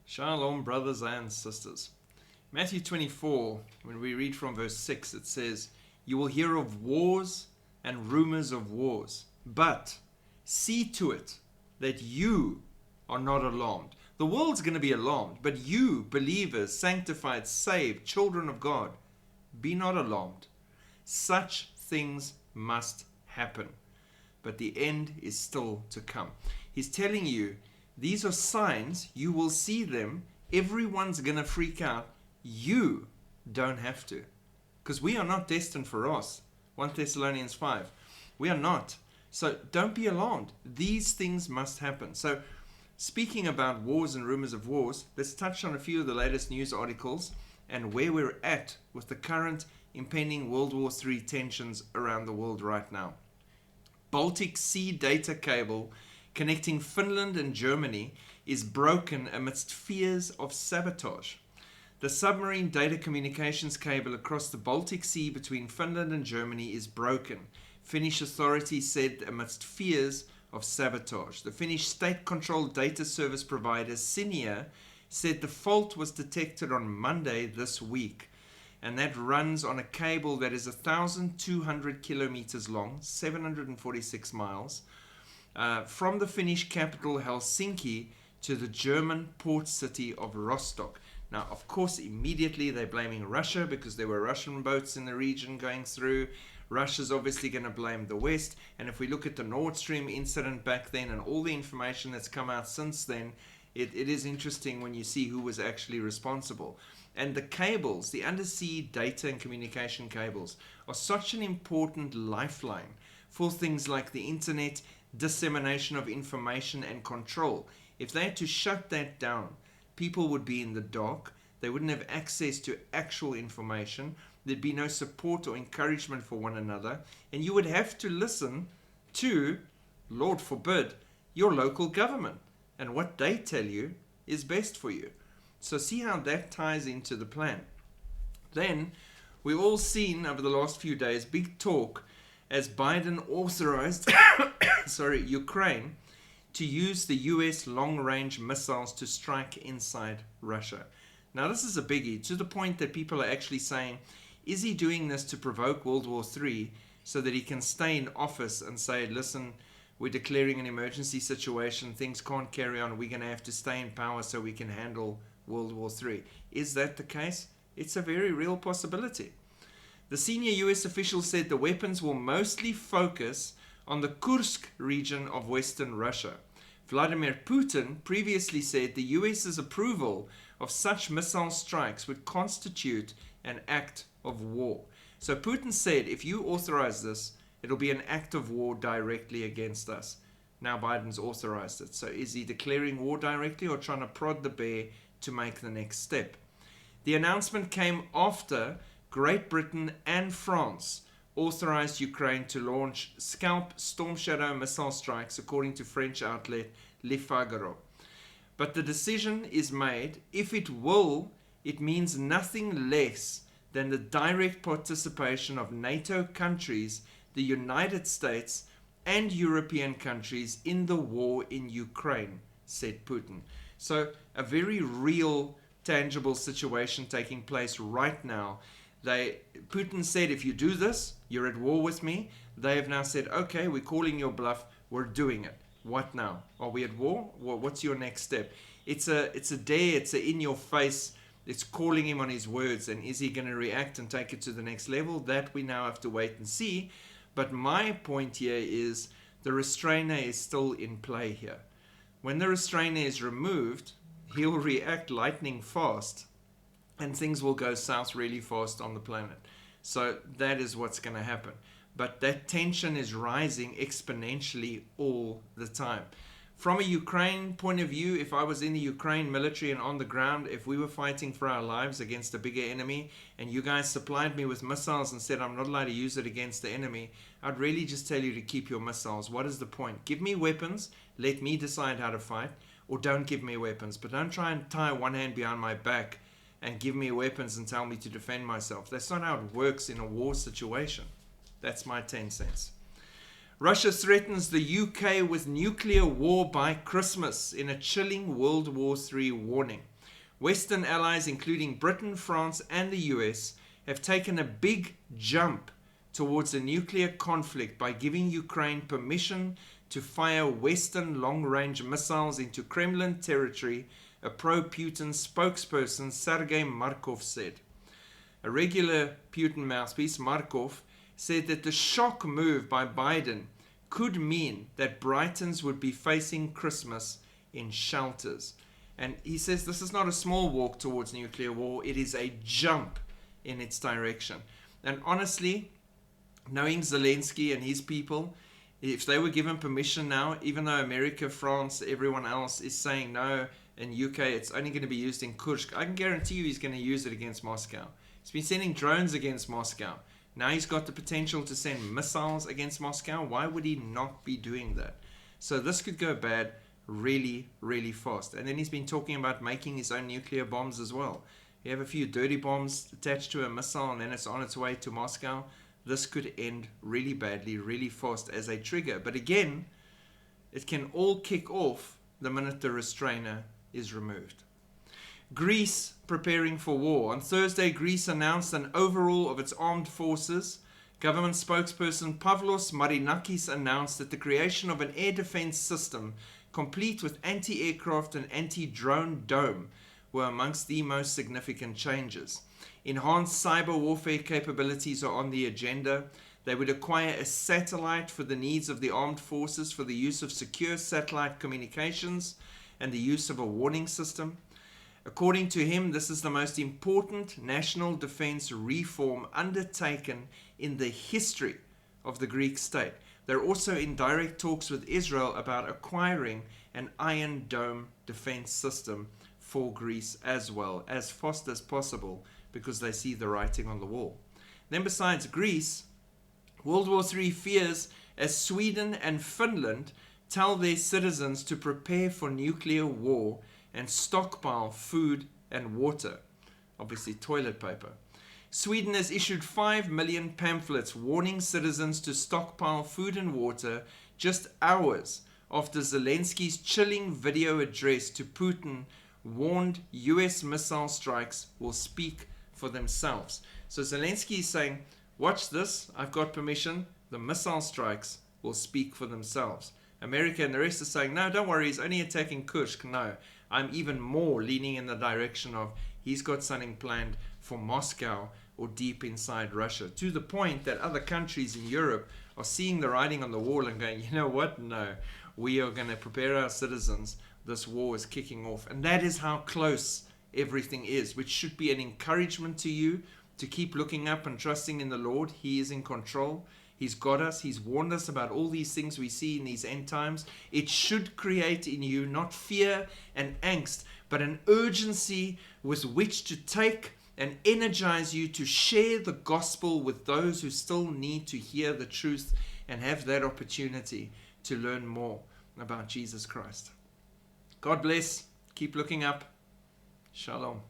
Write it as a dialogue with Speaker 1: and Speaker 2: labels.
Speaker 1: Shalom, brothers and sisters. Matthew 24, when we read from verse 6, it says, "You will hear of wars and rumors of wars, but see to it that you are not alarmed." The world's going to be alarmed, but you, believers, sanctified, saved, children of God, be not alarmed. Such things must happen, but the end is still to come. He's telling you, these are signs, you will see them, everyone's going to freak out. You don't have to, because we are not destined for wrath. 1 Thessalonians 5. We are not. So don't be alarmed. These things must happen. So speaking about wars and rumors of wars, let's touch on a few of the latest news articles and where we're at with the current impending World War III tensions around the world right now. Baltic Sea data cable connecting Finland and Germany is broken amidst fears of sabotage. The submarine data communications cable across the Baltic Sea between Finland and Germany is broken, Finnish authorities said, amidst fears of sabotage. The Finnish state-controlled data service provider Cinia said the fault was detected on Monday this week, and that runs on a cable that is 1,200 kilometers long, 746 miles, from the Finnish capital Helsinki to the German port city of Rostock. Now, of course, immediately they're blaming Russia because there were Russian boats in the region going through. Russia's obviously going to blame the West. And if we look at the Nord Stream incident back then and all the information that's come out since then, it is interesting when you see who was actually responsible. And the cables, the undersea data and communication cables, are such an important lifeline for things like the internet, dissemination of information and control. If they had to shut that down, people would be in the dark. They wouldn't have access to actual information. There'd be no support or encouragement for one another. And you would have to listen to, Lord forbid, your local government. And what they tell you is best for you. So see how that ties into the plan. Then, we've all seen over the last few days big talk as Biden authorized Ukraine to use the US long-range missiles to strike inside Russia. Now this is a biggie, to the point that people are actually saying, is he doing this to provoke World War III so that he can stay in office and say, listen, we're declaring an emergency situation, things can't carry on, we're going to have to stay in power so we can handle World War III. Is that the case? It's a very real possibility. The senior US official said the weapons will mostly focus on the Kursk region of western Russia. Vladimir Putin previously said the US's approval of such missile strikes would constitute an act of war. So Putin said, if you authorize this, it'll be an act of war directly against us. Now Biden's authorized it. So is he declaring war directly or trying to prod the bear to make the next step? The announcement came after Great Britain and France authorized Ukraine to launch Scalp Storm Shadow missile strikes, according to French outlet Le Figaro. But the decision is made. If it will, it means nothing less than the direct participation of NATO countries, the United States, and European countries in the war in Ukraine, said Putin. So a very real, tangible situation taking place right now. Putin said, if you do this, you're at war with me. They have now said, okay, we're calling your bluff. We're doing it. What now? Are we at war? What's your next step? It's a dare. It's a in your face. It's calling him on his words. And is he going to react and take it to the next level? That we now have to wait and see. But my point here is the restrainer is still in play here. When the restrainer is removed, he'll react lightning fast. And things will go south really fast on the planet. So that is what's going to happen. But that tension is rising exponentially all the time. From a Ukraine point of view, if I was in the Ukraine military and on the ground, if we were fighting for our lives against a bigger enemy, and you guys supplied me with missiles and said I'm not allowed to use it against the enemy, I'd really just tell you to keep your missiles. What is the point? Give me weapons, let me decide how to fight, or don't give me weapons. But don't try and tie one hand behind my back and give me weapons and tell me to defend myself. That's not how it works in a war situation. That's my 10 cents. Russia threatens the UK with nuclear war by Christmas in a chilling World War III warning. Western allies, including Britain, France, and the US, have taken a big jump towards a nuclear conflict by giving Ukraine permission to fire Western long-range missiles into Kremlin territory, a pro-Putin spokesperson Sergei Markov said. A regular Putin mouthpiece, Markov, said that the shock move by Biden could mean that Britons would be facing Christmas in shelters. And he says this is not a small walk towards nuclear war, it is a jump in its direction. And honestly, knowing Zelensky and his people, if they were given permission now, even though America, France, everyone else is saying no, in UK it's only going to be used in Kursk, I can guarantee you he's going to use it against Moscow. He's been sending drones against Moscow. Now he's got the potential to send missiles against Moscow. Why would he not be doing that? So this could go bad really, really fast. And then he's been talking about making his own nuclear bombs as well. You have a few dirty bombs attached to a missile and then it's on its way to Moscow. This could end really badly, really fast as a trigger. But again, it can all kick off the minute the restrainer is removed. Greece preparing for war. On Thursday, Greece announced an overhaul of its armed forces. Government spokesperson Pavlos Marinakis announced that the creation of an air defense system complete with anti-aircraft and anti-drone dome were amongst the most significant changes. Enhanced cyber warfare capabilities are on the agenda. They would acquire a satellite for the needs of the armed forces for the use of secure satellite communications and the use of a warning system. According to him, this is the most important national defense reform undertaken in the history of the Greek state. They're also in direct talks with Israel about acquiring an Iron Dome defense system for Greece as well, as fast as possible, because they see the writing on the wall. Then besides Greece, World War III fears as Sweden and Finland tell their citizens to prepare for nuclear war and stockpile food and water, obviously toilet paper. Sweden has issued 5 million pamphlets warning citizens to stockpile food and water just hours after Zelensky's chilling video address to Putin warned US missile strikes will speak for themselves. So Zelensky is saying, watch this, I've got permission, the missile strikes will speak for themselves. America and the rest are saying, no, don't worry, he's only attacking Kursk. No, I'm even more leaning in the direction of he's got something planned for Moscow or deep inside Russia, to the point that other countries in Europe are seeing the writing on the wall and going, you know what, no, we are going to prepare our citizens. This war is kicking off. And that is how close everything is, which should be an encouragement to you to keep looking up and trusting in the Lord. He is in control. He's got us. He's warned us about all these things we see in these end times. It should create in you not fear and angst, but an urgency with which to take and energize you to share the gospel with those who still need to hear the truth and have that opportunity to learn more about Jesus Christ. God bless. Keep looking up. Shalom.